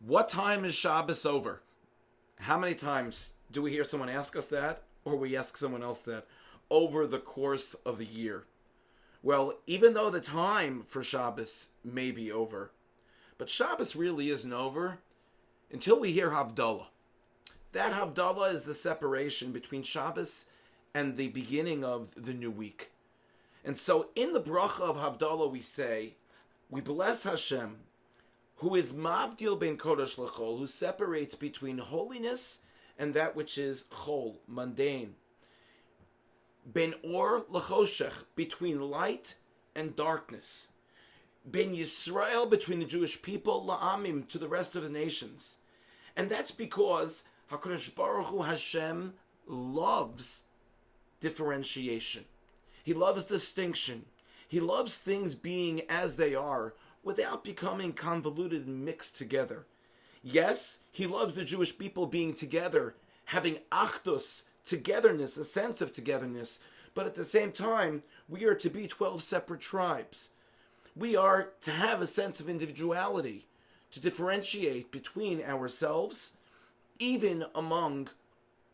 What time is Shabbos over? How many times do we hear someone ask us that, or we ask someone else that over the course of the year? Well, even though the time for Shabbos may be over, but Shabbos really isn't over until we hear Havdalah. That Havdalah is the separation between Shabbos and the beginning of the new week. And so in the bracha of Havdalah we say, we bless Hashem, who is Mavdil ben Kodesh lechol, who separates between holiness and that which is chol, mundane. Ben or lechoshech, between light and darkness. Ben Yisrael, between the Jewish people, la'amim, to the rest of the nations. And that's because HaKadosh Baruch Hu Hashem loves differentiation. He loves distinction. He loves things being as they are without becoming convoluted and mixed together. Yes, he loves the Jewish people being together, having achdus, togetherness, a sense of togetherness. But at the same time, we are to be 12 separate tribes. We are to have a sense of individuality, to differentiate between ourselves, even among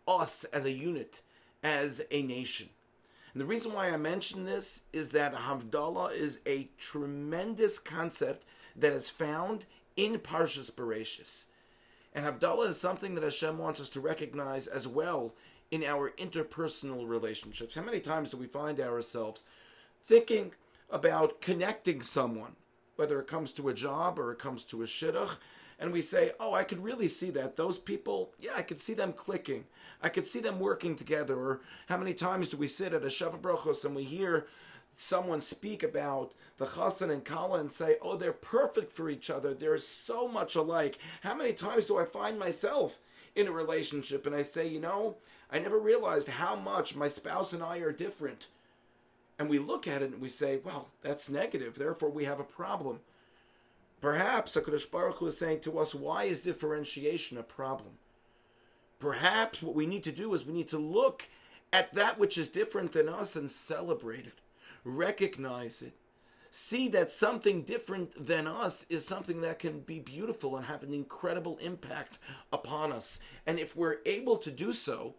us as a unit, as a nation. And the reason why I mention this is that Havdalah is a tremendous concept that is found in Parshas Breishis. And Havdalah is something that Hashem wants us to recognize as well in our interpersonal relationships. How many times do we find ourselves thinking about connecting someone, whether it comes to a job or it comes to a shidduch, and we say, oh, I could really see that. Those people, yeah, I could see them clicking. I could see them working together. Or how many times do we sit at a Sheva Brachos and we hear someone speak about the Chassan and Kala and say, oh, they're perfect for each other. They're so much alike. How many times do I find myself in a relationship and I say, I never realized how much my spouse and I are different. And we look at it and we say, well, that's negative. Therefore, we have a problem. Perhaps HaKadosh Baruch Hu is saying to us, why is differentiation a problem? Perhaps what we need to do is we need to look at that which is different than us and celebrate it, recognize it, see that something different than us is something that can be beautiful and have an incredible impact upon us. And if we're able to do so,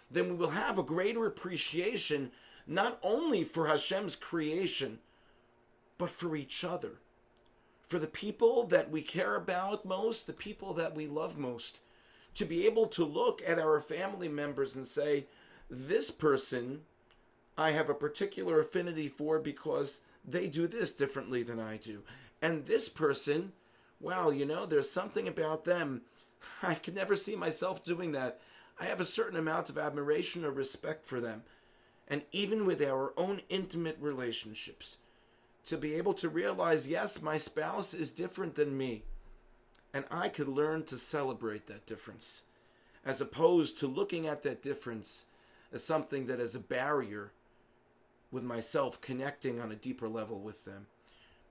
then we will have a greater appreciation not only for Hashem's creation, but for each other. For the people that we care about most, the people that we love most, to be able to look at our family members and say, this person I have a particular affinity for because they do this differently than I do. And this person, wow, there's something about them. I could never see myself doing that. I have a certain amount of admiration or respect for them. And even with our own intimate relationships, to be able to realize, yes, my spouse is different than me. And I could learn to celebrate that difference, as opposed to looking at that difference as something that is a barrier with myself connecting on a deeper level with them.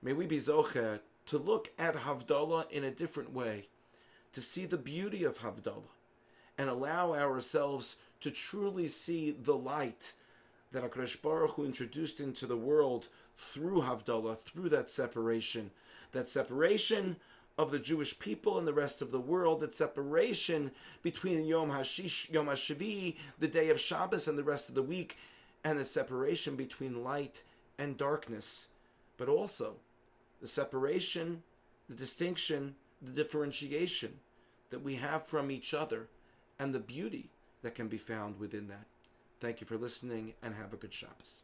May we be zocheh to look at Havdalah in a different way, to see the beauty of Havdalah, and allow ourselves to truly see the light that HaKadosh Baruch Hu introduced into the world through Havdalah, through that separation of the Jewish people and the rest of the world, that separation between Yom HaShavi, the day of Shabbos, and the rest of the week, and the separation between light and darkness, but also the separation, the distinction, the differentiation that we have from each other, and the beauty that can be found within that. Thank you for listening, and have a good Shabbos.